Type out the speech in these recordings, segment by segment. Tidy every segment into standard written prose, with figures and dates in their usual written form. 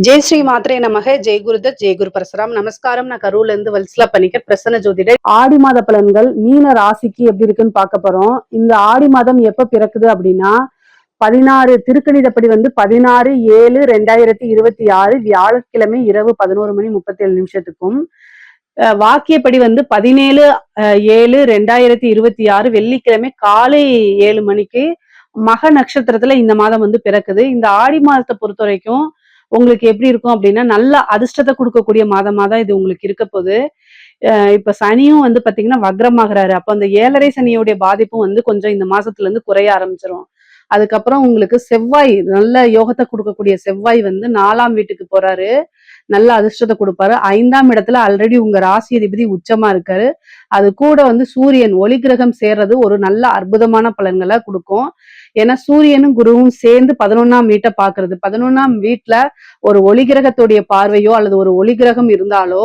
ஜெய் ஸ்ரீ மாத்ரே நமக. ஜெய் குருதத் ஜெய் குரு பரசுராம். நமஸ்காரம். நான் கரூர்ல இருந்து வல்சலா பண்ணிக்க பிரசன்ன ஜோதிடர். ஆடி மாத பலன்கள் மீன ராசிக்கு எப்படி இருக்குன்னு பார்க்க போறோம். இந்த ஆடி மாதம் எப்ப பிறக்குது அப்படின்னா 16 திருக்கணிதப்படி 16/7/2026 வியாழக்கிழமை இரவு 11:37 வாக்கியப்படி 17/7/2026 வெள்ளிக்கிழமை காலை 7 மணிக்கு மக நட்சத்திரத்துல இந்த மாதம் பிறக்குது. இந்த ஆடி மாதத்தை பொறுத்த வரைக்கும் உங்களுக்கு எப்படி இருக்கும் அப்படின்னா நல்ல அதிர்ஷ்டத்தை கொடுக்கக்கூடிய மாதமா தான் இது உங்களுக்கு இருக்க போகுது. இப்ப சனியும் பாத்தீங்கன்னா வக்ரமாகறாரு. அப்ப அந்த 7.5 சனியோடைய பாதிப்பும் கொஞ்சம் இந்த மாசத்துல இருந்து குறைய ஆரம்பிச்சிடும். அதுக்கப்புறம் உங்களுக்கு செவ்வாய் நல்ல யோகத்தை கொடுக்கக்கூடிய செவ்வாய் 4ஆம் வீட்டுக்கு போறாரு. நல்ல அதிர்ஷ்டத்தை கொடுப்பாரு. 5ஆம் இடத்துல ஆல்ரெடி உங்க ராசி அதிபதி உச்சமா இருக்காரு. அது கூட சூரியன் ஒளி கிரகம் சேர்றது ஒரு நல்ல அற்புதமான பலன்களை கொடுக்கும். ஏன்னா சூரியனும் குருவும் சேர்ந்து 11ஆம் வீட்டை பாக்குறது. 11ஆம் வீட்டுல ஒரு ஒளி கிரகத்துடைய பார்வையோ அல்லது ஒரு ஒளி கிரகம் இருந்தாலோ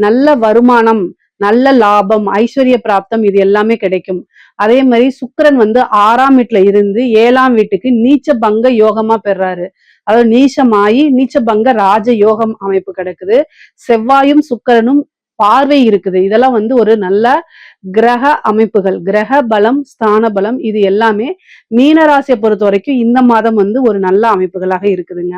நல்ல வருமானம், நல்ல லாபம், ஐஸ்வர்ய பிராப்தம் இது எல்லாமே கிடைக்கும். அதே மாதிரி சுக்கிரன் 6ஆம் வீட்டுல இருந்து 7ஆம் வீட்டுக்கு நீச்ச பங்க யோகமா பெறாரு. அதாவது நீச்சமாயி நீச்ச பங்க ராஜ யோகம் அமைப்பு கிடைக்குது. செவ்வாயும் சுக்கிரனும் பார்வை இருக்குது. இதெல்லாம் ஒரு நல்ல கிரக அமைப்புகள். கிரக பலம், ஸ்தான பலம் இது எல்லாமே மீனராசியை பொறுத்த வரைக்கும் இந்த மாதம் ஒரு நல்ல அமைப்புகளாக இருக்குதுங்க.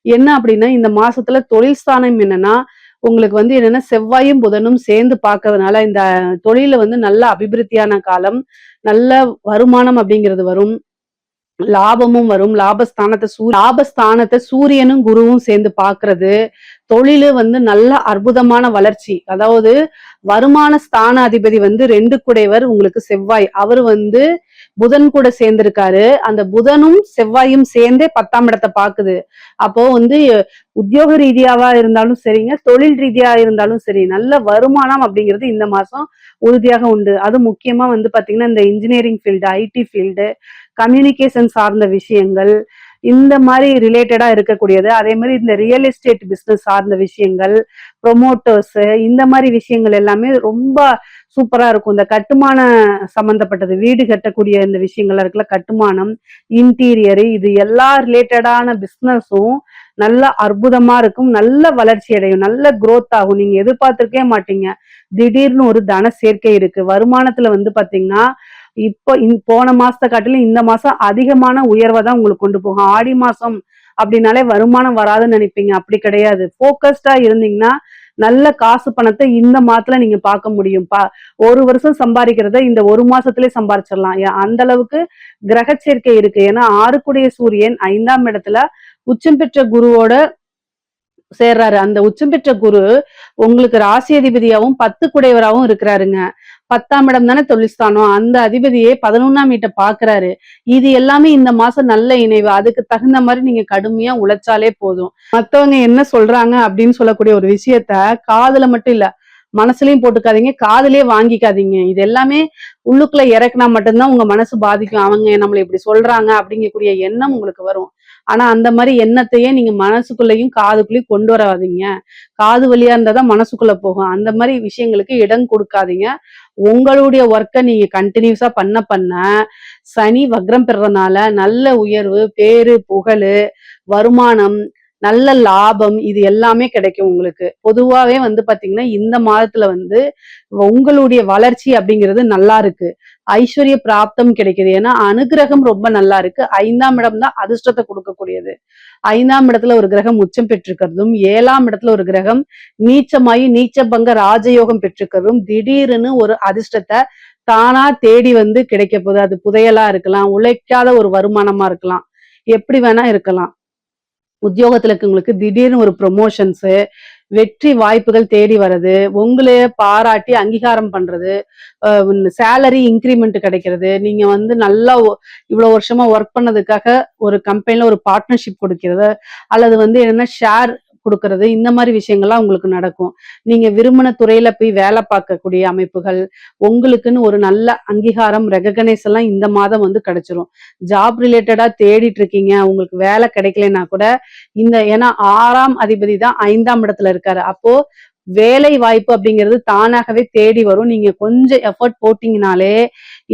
என்ன அப்படின்னா இந்த மாசத்துல தொழில் ஸ்தானம் என்னன்னா உங்களுக்கு என்னன்னா செவ்வாயும் புதனும் சேர்ந்து பார்க்கறதுனால இந்த தொழில நல்ல அபிவிருத்தியான காலம், நல்ல வருமானம் அப்படிங்கிறது வரும், லாபமும் வரும். லாபஸ்தானத்தை சூரியனும் குருவும் சேர்ந்து பாக்குறது தொழிலு நல்ல அற்புதமான வளர்ச்சி. அதாவது வருமான ஸ்தான அதிபதி 2 குடைவர் உங்களுக்கு செவ்வாய். அவரு புதன் கூட சேர்ந்திருக்காரு. அந்த புதனும் செவ்வாயும் சேர்ந்தே 10ஆம் இடத்தை பாக்குது. அப்போ உத்தியோக ரீதியாவா இருந்தாலும் சரிங்க, தொழில் ரீதியா இருந்தாலும் சரி, நல்ல வருமானம் அப்படிங்கிறது இந்த மாசம் உறுதியாக உண்டு. அது முக்கியமா பாத்தீங்கன்னா இந்த engineering field, IT field, communication சார்ந்த விஷயங்கள், இந்த மாதிரி ரிலேட்டடா இருக்கக்கூடியது. அதே மாதிரி இந்த ரியல் எஸ்டேட் பிசினஸ் சார்ந்த விஷயங்கள், ப்ரொமோட்டர்ஸ், இந்த மாதிரி விஷயங்கள் எல்லாமே ரொம்ப சூப்பரா இருக்கும். இந்த கட்டுமான சம்பந்தப்பட்டது, வீடு கட்டக்கூடிய இந்த விஷயங்கள்லாம் இருக்குல்ல, கட்டுமானம், இன்டீரியரு, இது எல்லா ரிலேட்டடான பிசினஸும் நல்ல அற்புதமா இருக்கும். நல்ல வளர்ச்சி அடையும், நல்ல குரோத் ஆகும். நீங்க எதிர்பார்த்திருக்கவே மாட்டீங்க. திடீர்னு ஒரு தன சேர்க்கை இருக்கு. வருமானத்துல பாத்தீங்கன்னா இப்போ போன மாசத்தை காட்டிலும் இந்த மாசம் அதிகமான உயர்வை தான் உங்களுக்கு கொண்டு போகும். ஆடி மாசம் அப்படின்னாலே வருமானம் வராதுன்னு நினைப்பீங்க. அப்படி கிடையாது. போக்கஸ்டா இருந்தீங்கன்னா நல்ல காசு பணத்தை இந்த மாதத்துல நீங்க பார்க்க முடியும். ஒரு வருஷம் சம்பாதிக்கிறத இந்த ஒரு மாசத்திலே சம்பாதிச்சிடலாம். அந்த அளவுக்கு கிரக சேர்க்கை இருக்கு. ஏன்னா 6 சூரியன் 5ஆம் இடத்துல உச்சம் பெற்ற குருவோட சேர்றாரு. அந்த உச்சம் பெற்ற குரு உங்களுக்கு ராசி அதிபதியாவும் 10 குடையவராகவும் இருக்கிறாருங்க. 10ஆம் இடம் தானே தொழில்ஸ்தானம். அந்த அதிபதியே 11ஆம் வீட்டை பாக்குறாரு. இது எல்லாமே இந்த மாசம் நல்ல இணைவு. அதுக்கு தகுந்த மாதிரி நீங்க கடுமையா உழைச்சாலே போதும். மத்தவங்க என்ன சொல்றாங்க அப்படின்னு சொல்லக்கூடிய ஒரு விஷயத்த காதுல மட்டும் இல்ல, மனசுலயும் போட்டுக்காதீங்க, காதுலயே வாங்கிக்காதீங்க. இது எல்லாமே உள்ளுக்குள்ள இறக்குனா மட்டும்தான் உங்க மனசு பாதிக்கும். அவங்க நம்மளை இப்படி சொல்றாங்க அப்படிங்கக்கூடிய எண்ணம் உங்களுக்கு வரும். ஆனா அந்த மாதிரி எண்ணத்தையே நீங்க மனசுக்குள்ளேயும் காதுக்குள்ளேயும் கொண்டு வராதீங்க. காது வழியா இருந்தாதான் மனசுக்குள்ள போகும். அந்த மாதிரி விஷயங்களுக்கு இடம் கொடுக்காதீங்க. உங்களுடைய ஒர்க்கை நீங்க கண்டினியூஸா பண்ண சனி வக்ரம் பெறறதுனால நல்ல உயர்வு, பேரு, புகழு, வருமானம், நல்ல லாபம் இது எல்லாமே கிடைக்கும் உங்களுக்கு. பொதுவாவே பாத்தீங்கன்னா இந்த மாதத்துல உங்களுடைய வளர்ச்சி அப்படிங்கிறது நல்லா இருக்கு. ஐஸ்வர்ய பிராப்தம் கிடைக்குது. ஏன்னா அனுகிரகம் ரொம்ப நல்லா இருக்கு. 5ஆம் இடம் தான் அதிர்ஷ்டத்தை கொடுக்கக்கூடியது. 5ஆம் இடத்துல ஒரு கிரகம் உச்சம் பெற்றிருக்கிறதும், 7ஆம் இடத்துல ஒரு கிரகம் நீச்சமாயி நீச்ச பங்க ராஜயோகம் பெற்றிருக்கிறதும் திடீர்னு ஒரு அதிர்ஷ்டத்தை தானா தேடி கிடைக்க போகுது. அது புதையலா இருக்கலாம், உழைக்காத ஒரு வருமானமா இருக்கலாம், எப்படி வேணா இருக்கலாம். உத்தியோகத்துல இருக்கவங்களுக்கு திடீர்னு ஒரு ப்ரொமோஷன்ஸ், வெற்றி வாய்ப்புகள் தேடி வர்றது, உங்களையே பாராட்டி அங்கீகாரம் பண்றது, சேலரி இன்கிரிமெண்ட் கிடைக்கிறது, நீங்க நல்லா இவ்வளவு வருஷமா ஒர்க் பண்ணதுக்காக ஒரு கம்பெனில ஒரு பார்ட்னர்ஷிப் கொடுக்கிறது, அல்லது என்னன்னா ஷேர் கொடுக்கறது, இந்த மாதிரி விஷயங்கள்லாம் உங்களுக்கு நடக்கும். நீங்க விரும்பின துறையில போய் வேலை பார்க்கக்கூடிய அமைப்புகள், உங்களுக்குன்னு ஒரு நல்ல அங்கீகாரம், ரெகக்னைஸ் எல்லாம் இந்த மாதம் கிடைச்சிரும். ஜாப் ரிலேட்டடா தேடிட்டு இருக்கீங்க, உங்களுக்கு வேலை கிடைக்கலன்னா கூட ஏன்னா 6ஆம் அதிபதி தான் 5ஆம் இடத்துல இருக்காரு. அப்போ வேலை வாய்ப்பு அப்படிங்கிறது தானாகவே தேடி வரும். நீங்க கொஞ்சம் எஃபர்ட் போட்டீங்கனாலே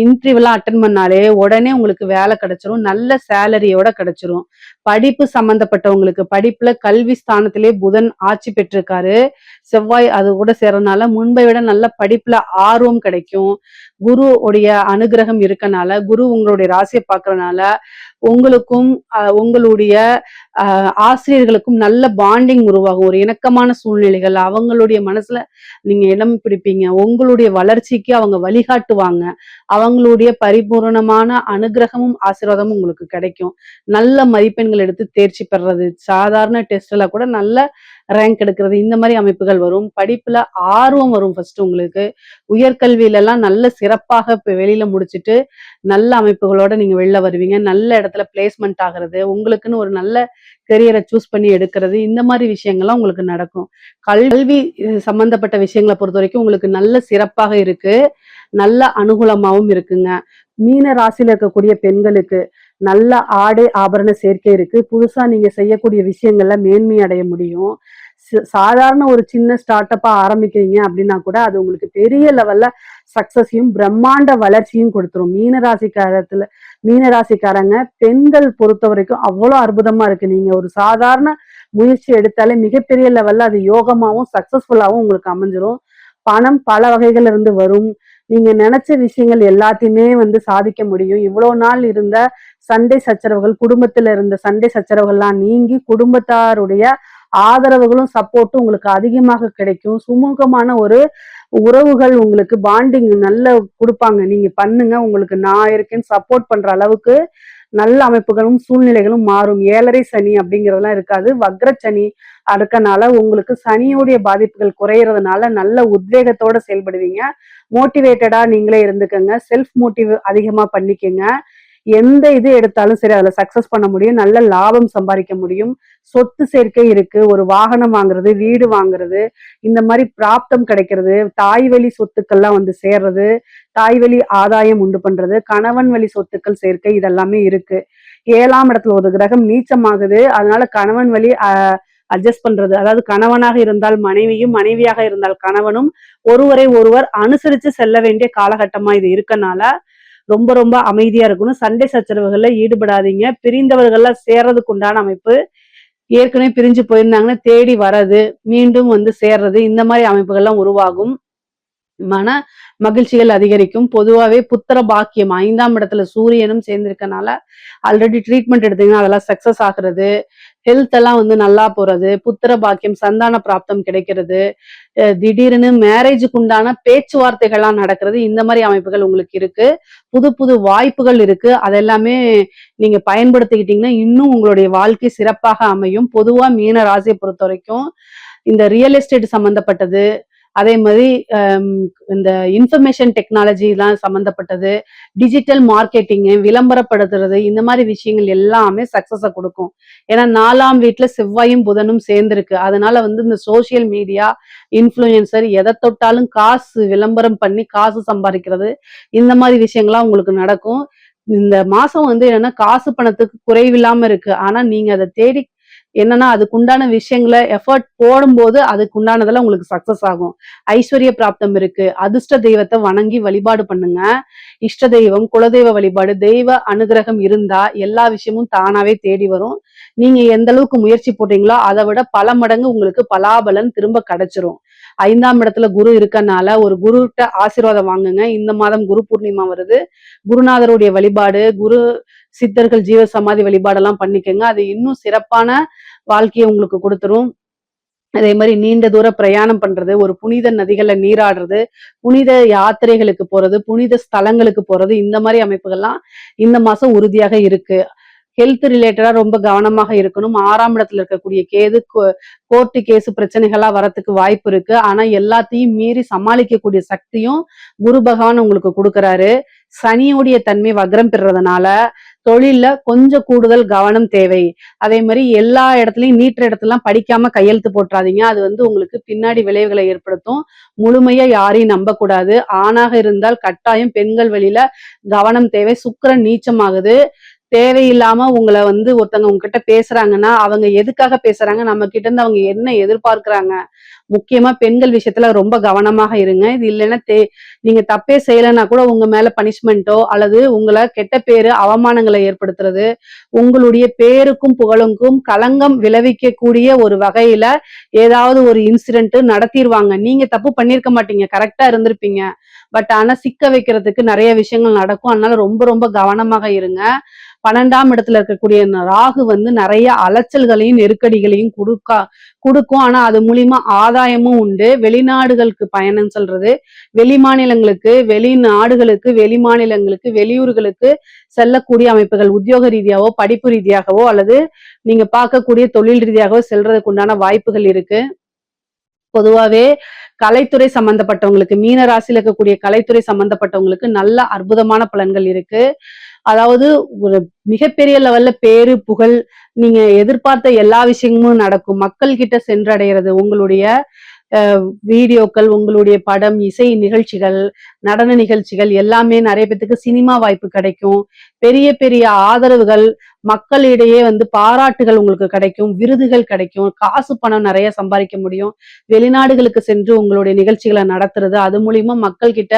இன்டர்வியூலாம் அட்டன் பண்ணாலே உடனே உங்களுக்கு வேலை கிடைச்சிரும். நல்ல சேலரியோட கிடைச்சிரும். படிப்பு சம்பந்தப்பட்டவங்களுக்கு படிப்புல கல்வி ஸ்தானத்திலே புதன் ஆட்சி பெற்றிருக்காரு. செவ்வாய் அது கூட சேர்றதுனால முன்பை விட நல்ல படிப்புல ஆர்வம் கிடைக்கும். குரு உடைய அனுகிரகம் இருக்கனால, குரு உங்களுடைய ராசியை பார்க்கறனால உங்களுக்கும் உங்களுடைய ஆசிரியர்களுக்கும் நல்ல பாண்டிங் உருவாகும். ஒரு இணக்கமான சூழ்நிலைகள் அவங்களுடைய மனசுல நீங்க இடம் பிடிப்பீங்க. உங்களுடைய வளர்ச்சிக்கு அவங்க வழிகாட்டுவாங்க. அவங்களுடைய பரிபூரணமான அனுகிரகமும் ஆசீர்வாதமும் உங்களுக்கு கிடைக்கும். நல்ல மதிப்பெண்கள் எடுத்து தேர்ச்சி பெறுறது, சாதாரண டெஸ்ட்ல கூட நல்ல ரேங்க் எடுக்கிறது, இந்த மாதிரி அமைப்புகள் வரும். படிப்புல ஆர்வம் வரும். ஃபர்ஸ்ட் உங்களுக்கு உயர்கல்வியில எல்லாம் நல்ல சிறப்பாக வெளியில முடிச்சுட்டு நல்ல அமைப்புகளோட நீங்க வெளில வருவீங்க. நல்ல இடத்துல பிளேஸ்மெண்ட் ஆகிறது, உங்களுக்குன்னு ஒரு நல்ல கெரியரை சூஸ் பண்ணி எடுக்கிறது, இந்த மாதிரி விஷயங்கள்லாம் உங்களுக்கு நடக்கும். கல்வி சம்பந்தப்பட்ட விஷயங்களை பொறுத்த வரைக்கும் உங்களுக்கு நல்ல சிறப்பாக இருக்கு. நல்ல அனுகூலமாவும் இருக்குங்க. மீன ராசியில இருக்கக்கூடிய பெண்களுக்கு நல்ல ஆடை ஆபரண சேர்க்கை இருக்கு. புதுசா நீங்க செய்யக்கூடிய விஷயங்கள்ல மேன்மை அடைய முடியும். சாதாரண ஒரு சின்ன ஸ்டார்ட் அப்பா ஆரம்பிக்கிறீங்க அப்படின்னா கூட அது உங்களுக்கு பெரிய லெவல்ல சக்சஸையும் பிரம்மாண்ட வளர்ச்சியும் கொடுத்துரும். மீனராசிக்காரங்க பெண்கள் பொறுத்த வரைக்கும் அவ்வளவு அற்புதமா இருக்கு. நீங்க ஒரு சாதாரண முயற்சி எடுத்தாலே மிகப்பெரிய லெவல்ல அது யோகமாவும் சக்சஸ்ஃபுல்லாவும் உங்களுக்கு அமைஞ்சிரும். பணம் பல வகைகள் இருந்து வரும். நீங்க நினைச்ச விஷயங்கள் எல்லாத்தையுமே சாதிக்க முடியும். இவ்வளவு நாள் இருந்த சண்டை சச்சரவுகள், குடும்பத்துல இருந்த சண்டை சச்சரவுகள்லாம் நீங்கி குடும்பத்தாருடைய ஆதரவுகளும் சப்போர்ட்டும் உங்களுக்கு அதிகமாக கிடைக்கும். சுமூகமான ஒரு உறவுகள் உங்களுக்கு பாண்டிங் நல்ல கொடுப்பாங்க. நீங்க பண்ணுங்க, உங்களுக்கு நான் இருக்கேன்னு சப்போர்ட் பண்ற அளவுக்கு நல்ல அமைப்புகளும் சூழ்நிலைகளும் மாறும். 7.5 சனி அப்படிங்கிறதெல்லாம் இருக்காது. வக்ர சனி இருக்கனால உங்களுக்கு சனியோடைய பாதிப்புகள் குறையறதுனால நல்ல உத்வேகத்தோட செயல்படுவீங்க. மோட்டிவேட்டடா நீங்களே இருந்துக்கங்க. செல்ஃப் மோட்டிவ் அதிகமா பண்ணிக்கங்க. எந்த இது எடுத்தாலும் சரி அதுல சக்சஸ் பண்ண முடியும். நல்ல லாபம் சம்பாதிக்க முடியும். சொத்து சேர்க்கை இருக்கு. ஒரு வாகனம் வாங்குறது, வீடு வாங்குறது, இந்த மாதிரி பிராப்தம் கிடைக்கிறது, தாய் வழி சொத்துக்கள்லாம் சேர்றது, தாய் வழி ஆதாயம் உண்டு பண்றது, கணவன் வழி சொத்துக்கள் சேர்க்கை, இதெல்லாமே இருக்கு. 7ஆம் இடத்துல ஒரு கிரகம் நீச்சமாகுது. அதனால கணவன் வழி அட்ஜஸ்ட் பண்றது, அதாவது கணவனாக இருந்தால் மனைவியும், மனைவியாக இருந்தால் கணவனும் ஒருவரை ஒருவர் அனுசரிச்சு செல்ல வேண்டிய காலகட்டமா இது இருக்கனால ரொம்ப ரொம்ப அமைதியா இருக்கணும். சண்டை சச்சரவுகள்ல ஈடுபடாதீங்க. பிரிந்தவர்கள்ல சேர்றதுக்கு உண்டான அமைப்பு, ஏற்கனவே பிரிஞ்சு போயிருந்தாங்கன்னா தேடி வர்றது, மீண்டும் சேர்றது, இந்த மாதிரி அமைப்புகள்லாம் உருவாகும். மன மகிழ்ச்சிகள் அதிகரிக்கும். பொதுவாவே புத்திர பாக்கியம் 5ஆம் இடத்துல சூரியனும் சேர்ந்திருக்கனால ஆல்ரெடி ட்ரீட்மெண்ட் எடுத்தீங்கன்னா அதெல்லாம் சக்சஸ் ஆகுறது, ஹெல்த் எல்லாம் நல்லா போறது, புத்திர பாக்கியம், சந்தான பிராப்தம் கிடைக்கிறது, திடீர்னு மேரேஜுக்கு உண்டான பேச்சுவார்த்தைகள்லாம் நடக்கிறது, இந்த மாதிரி அமைப்புகள் உங்களுக்கு இருக்கு. புது புது வாய்ப்புகள் இருக்கு. அதெல்லாமே நீங்க பயன்படுத்திக்கிட்டீங்கன்னா இன்னும் உங்களுடைய வாழ்க்கை சிறப்பாக அமையும். பொதுவா மீன ராசியை பொறுத்த வரைக்கும் இந்த ரியல் எஸ்டேட் சம்பந்தப்பட்டது, அதே மாதிரி இந்த இன்ஃபர்மேஷன் டெக்னாலஜி எல்லாம் சம்பந்தப்பட்டது, டிஜிட்டல் மார்க்கெட்டிங், விளம்பரப்படுத்துறது, இந்த மாதிரி விஷயங்கள் எல்லாமே சக்சஸ கொடுக்கும். ஏன்னா 4ஆம் வீட்டுல செவ்வாயும் புதனும் சேர்ந்திருக்கு. அதனால இந்த சோசியல் மீடியா, இன்ஃப்ளூயன்சர், எதை தொட்டாலும் காசு விளம்பரம் பண்ணி காசு சம்பாதிக்கிறது, இந்த மாதிரி விஷயங்கள்லாம் உங்களுக்கு நடக்கும். இந்த மாசம் என்னன்னா காசு பணத்துக்கு குறைவில்லாம இருக்கு. ஆனா நீங்க அதை தேடி என்னன்னா அதுக்குண்டான விஷயங்களை எஃபர்ட் போடும்போது அதுக்கு உண்டானதெல்லாம் உங்களுக்கு சக்சஸ் ஆகும். ஐஸ்வர்ய பிராப்தம் இருக்கு. அதிர்ஷ்ட தெய்வத்தை வணங்கி வழிபாடு பண்ணுங்க. இஷ்ட தெய்வம், குலதெய்வ வழிபாடு, தெய்வ அனுகிரகம் இருந்தா எல்லா விஷயமும் தானாவே தேடி வரும். நீங்க எந்த அளவுக்கு முயற்சி போட்டீங்களோ அதை விட பல மடங்கு உங்களுக்கு பலாபலன் திரும்ப கிடைச்சிரும். 5ஆம் இடத்துல குரு இருக்கனால ஒரு குருகிட்ட ஆசீர்வாதம் வாங்குங்க. இந்த மாதம் குரு பூர்ணிமா வருது. குருநாதருடைய வழிபாடு, குரு சித்தர்கள் ஜீவ சமாதி வழிபாடெல்லாம் பண்ணிக்கோங்க. அது இன்னும் சிறப்பான வாழ்க்கையை உங்களுக்கு கொடுத்துரும். அதே மாதிரி நீண்ட தூர பிரயாணம் பண்றது, ஒரு புனித நதிகள்ல நீராடுறது, புனித யாத்திரைகளுக்கு போறது, புனித ஸ்தலங்களுக்கு போறது, இந்த மாதிரி அமைப்புகள்லாம் இந்த மாசம் உறுதியாக இருக்கு. ஹெல்த் ரிலேட்டடா ரொம்ப கவனமாக இருக்கணும். 6ஆம் இடத்துல இருக்கக்கூடிய கேது கோர்ட்டு கேஸ் பிரச்சனைகளா வரத்துக்கு வாய்ப்பு இருக்கு. ஆனா எல்லாத்தையும் மீறி சமாளிக்கக்கூடிய சக்தியும் குரு பகவான் உங்களுக்கு கொடுக்கறாரு. சனியுடைய தன்மை வக்ரம் பெறதுனால தொழில்ல கொஞ்சம் கூடுதல் கவனம் தேவை. அதே மாதிரி எல்லா இடத்துலயும் நீட்டுற இடத்துலாம் படிக்காம கையெழுத்து போட்டுறாதீங்க. அது உங்களுக்கு பின்னாடி விளைவுகளை ஏற்படுத்தும். முழுமையா யாரையும் நம்ப கூடாது. ஆணாக இருந்தால் கட்டாயம் பெண்கள் வழியில கவனம் தேவை. சுக்கிரன் நீச்சமாகுது. தேவையில்லாம உங்களை ஒருத்தவங்க உங்ககிட்ட பேசுறாங்கன்னா அவங்க எதுக்காக பேசுறாங்க, நம்ம கிட்ட இருந்து அவங்க என்ன எதிர்பார்க்கிறாங்க, முக்கியமா பெண்கள் விஷயத்துல ரொம்ப கவனமாக இருங்க. இது இல்லைன்னா நீங்க தப்பே செய்யலைன்னா கூட உங்க மேல பனிஷ்மெண்ட்டோ அல்லது உங்களை கெட்ட பேரு அவமானங்களை ஏற்படுத்துறது, உங்களுடைய பேருக்கும் புகழுக்கும் களங்கம் விளைவிக்கக்கூடிய ஒரு வகையில ஏதாவது ஒரு இன்சிடென்ட் நடத்திடுவாங்க. நீங்க தப்பு பண்ணியிருக்க மாட்டீங்க, கரெக்டா இருந்திருப்பீங்க. பட் ஆனா சிக்க வைக்கிறதுக்கு நிறைய விஷயங்கள் நடக்கும். அதனால ரொம்ப ரொம்ப கவனமாக இருங்க. 12ஆம் இடத்துல இருக்கக்கூடிய ராகு வந்து நிறைய அலைச்சல்களையும் நெருக்கடிகளையும் கொடுக்கும். ஆனா அது மூலியமா ஆதாயமும் உண்டு. வெளிநாடுகளுக்கு பயணம் சொல்றது, வெளி மாநிலங்களுக்கு, வெளிநாடுகளுக்கு, வெளி மாநிலங்களுக்கு, வெளியூர்களுக்கு செல்லக்கூடிய அமைப்புகள் உத்தியோக ரீதியாவோ படிப்பு ரீதியாகவோ அல்லது நீங்க பார்க்கக்கூடிய தொழில் ரீதியாகவோ செல்றதுக்கு உண்டான வாய்ப்புகள் இருக்கு. பொதுவாவே கலைத்துறை சம்பந்தப்பட்டவங்களுக்கு, மீன ராசியில இருக்கக்கூடிய கலைத்துறை சம்பந்தப்பட்டவங்களுக்கு நல்ல அற்புதமான பலன்கள் இருக்கு. அதாவது ஒரு மிகப்பெரிய லெவல்ல பேரு புகழ் நீங்க எதிர்பார்த்த எல்லா விஷயமும் நடக்கும். மக்கள் கிட்ட சென்றடைகிறது உங்களுடைய வீடியோக்கள், உங்களுடைய படம், இசை நிகழ்ச்சிகள், நடன நிகழ்ச்சிகள் எல்லாமே நிறைய பேத்துக்கு சினிமா வாய்ப்பு கிடைக்கும். பெரிய பெரிய ஆதரவுகள், மக்களிடையே வந்து பாராட்டுகள் உங்களுக்கு கிடைக்கும், விருதுகள் கிடைக்கும், காசு பணம் நிறைய சம்பாதிக்க முடியும். வெளிநாடுகளுக்கு சென்று உங்களுடைய நிகழ்ச்சிகளை நடத்துறது, அது மூலியமா மக்கள் கிட்ட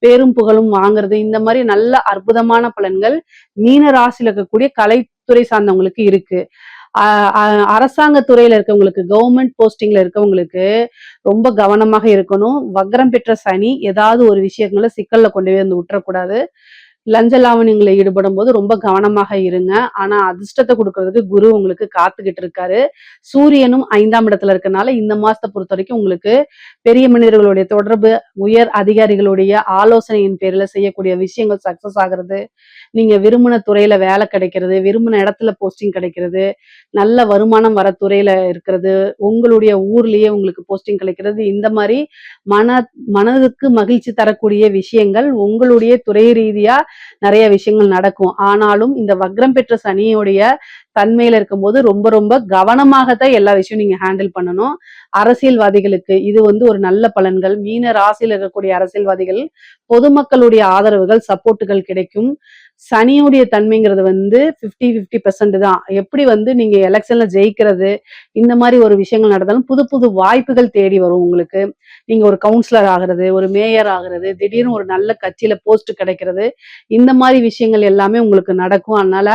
பேரும் புகழும் வாங்குறது, இந்த மாதிரி நல்ல அற்புதமான பலன்கள் மீன ராசியில இருக்கக்கூடிய கலைத்துறை சார்ந்தவங்களுக்கு இருக்கு. அரசாங்க துறையில இருக்கவங்களுக்கு, கவர்மெண்ட் போஸ்டிங்ல இருக்கவங்களுக்கு ரொம்ப கவனமாக இருக்கணும். வக்ரம் பெற்ற சனி ஏதாவது ஒரு விஷயங்களை சிக்கல்ல கொண்டு போய் வந்து விட்டுறக்கூடாது. லஞ்ச லாவணியங்களை ஈடுபடும் போது ரொம்ப கவனமாக இருங்க. ஆனா அதிர்ஷ்டத்தை கொடுக்கறதுக்கு குரு உங்களுக்கு காத்துக்கிட்டு இருக்காரு. சூரியனும் 5ஆம் இடத்துல இருக்கனால இந்த மாசத்தை பொறுத்த வரைக்கும் உங்களுக்கு பெரிய மனிதர்களுடைய தொடர்பு, உயர் அதிகாரிகளுடைய ஆலோசனையின் பேர்ல செய்யக்கூடிய விஷயங்கள் சக்சஸ் ஆகிறது, நீங்க விரும்பின துறையில வேலை கிடைக்கிறது, விரும்பின இடத்துல போஸ்டிங் கிடைக்கிறது, நல்ல வருமானம் வர துறையில இருக்கிறது, உங்களுடைய ஊர்லயே உங்களுக்கு போஸ்டிங் கிடைக்கிறது, இந்த மாதிரி மனதுக்கு மகிழ்ச்சி தரக்கூடிய விஷயங்கள் உங்களுடைய துறை ரீதியா நிறைய விஷயங்கள் நடக்கும். ஆனாலும் இந்த வக்ரம் பெற்ற சனியுடைய தன்மையில இருக்கும்போது ரொம்ப ரொம்ப கவனமாகத்தான் எல்லா விஷயம் நீங்க ஹேண்டில் பண்ணணும். அரசியல்வாதிகளுக்கு இது வந்து ஒரு நல்ல பலன்கள். மீன ராசியில் இருக்கக்கூடிய அரசியல்வாதிகள் பொதுமக்களுடைய ஆதரவுகள், சப்போர்ட்டுகள் கிடைக்கும். சனியுடைய தன்மைங்கிறது வந்து 50-50% தான். எப்படி வந்து நீங்க எலெக்ஷன்ல ஜெயிக்கிறது, இந்த மாதிரி ஒரு விஷயங்கள் நடந்தாலும் புது புது வாய்ப்புகள் தேடி வரும் உங்களுக்கு. நீங்க ஒரு கவுன்சிலர் ஆகிறது, ஒரு மேயர் ஆகிறது, திடீர்னு ஒரு நல்ல கட்சியில போஸ்ட் கிடைக்கிறது, இந்த மாதிரி விஷயங்கள் எல்லாமே உங்களுக்கு நடக்கும். அதனால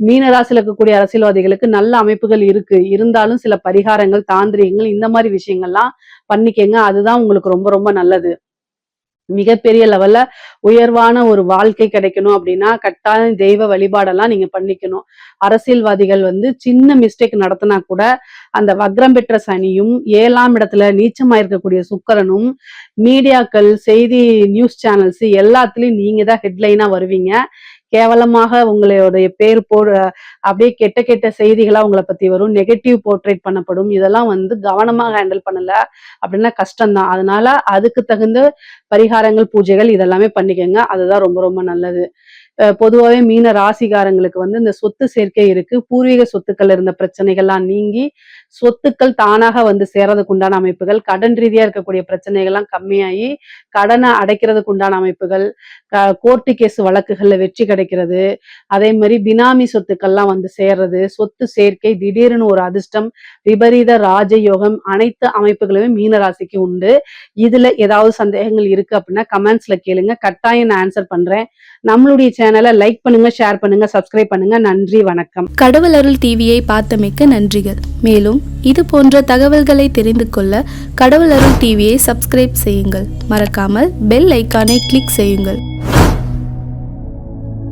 மீனராசியில் இருக்கக்கூடிய அரசியல்வாதிகளுக்கு நல்ல அமைப்புகள் இருக்கு. இருந்தாலும் சில பரிகாரங்கள், தாந்திரிகங்கள் இந்த மாதிரி விஷயங்கள்லாம் பண்ணிக்கங்க. அதுதான் உங்களுக்கு ரொம்ப ரொம்ப நல்லது. மிகப்பெரிய லெவல்ல உயர்வான ஒரு வாழ்க்கை கிடைக்கணும் அப்படின்னா கட்டாயம் தெய்வ வழிபாடெல்லாம் நீங்க பண்ணிக்கணும். அரசியல்வாதிகள் வந்து சின்ன மிஸ்டேக் நடத்தினா கூட அந்த வக்ரம் பெற்ற சனியும் 7ஆம் இடத்துல நீச்சமா இருக்கக்கூடிய சுக்கிரனும் மீடியாக்கள், செய்தி, நியூஸ் சேனல்ஸ் எல்லாத்துலயும் நீங்க தான் ஹெட்லைனா வருவீங்க. கேவலமாக உங்களுடைய பேர் அப்படியே கெட்ட கெட்ட செய்திகளா உங்களை பத்தி வரும், நெகட்டிவ் போர்ட்ரேட் பண்ணப்படும். இதெல்லாம் வந்து கவனமாக ஹேண்டில் பண்ணல அப்படின்னா கஷ்டம்தான். அதனால அதுக்கு தகுந்த பரிகாரங்கள், பூஜைகள் இதெல்லாமே பண்ணிக்கங்க. அதுதான் ரொம்ப ரொம்ப நல்லது. பொதுவாகவே மீன ராசிகாரங்களுக்கு வந்து இந்த சொத்து சேர்க்கை இருக்கு. பூர்வீக சொத்துக்கள் இருந்த பிரச்சனைகள்லாம் நீங்கி சொத்துக்கள் தானாக வந்து சேரதுக்கு உண்டான அமைப்புகள், கடன் ரீதியா இருக்கக்கூடிய பிரச்சனைகள்லாம் கம்மியாகி கடனை அடைக்கிறதுக்கு உண்டான அமைப்புகள், கோர்ட்டு கேஸ் வழக்குகள்ல வெற்றி கிடைக்கிறது, அதே மாதிரி பினாமி சொத்துக்கள்லாம் வந்து சேர்றது, சொத்து சேர்க்கை, திடீர்னு ஒரு அதிர்ஷ்டம், விபரீத ராஜயோகம், அனைத்து அமைப்புகளுமே மீன ராசிக்கு உண்டு. இதுல ஏதாவது சந்தேகங்கள் இருக்கு அப்படின்னா கமெண்ட்ஸ்ல கேளுங்க, கட்டாயம் நான் ஆன்சர் பண்றேன். நம்மளுடைய சேனலை லைக் பண்ணுங்க, ஷேர் பண்ணுங்க, சப்ஸ்கிரைப் பண்ணுங்க. நன்றி, வணக்கம். கடவுள் அருள் டிவியை பார்த்தமைக்கு நன்றிகள். மேலும் இது போன்ற தகவல்களை தெரிந்து கொள்ள கடவுள் அருள் டிவியை சப்ஸ்கிரைப் செய்யுங்கள். மறக்காமல் பெல் ஐக்கானை கிளிக் செய்யுங்கள்.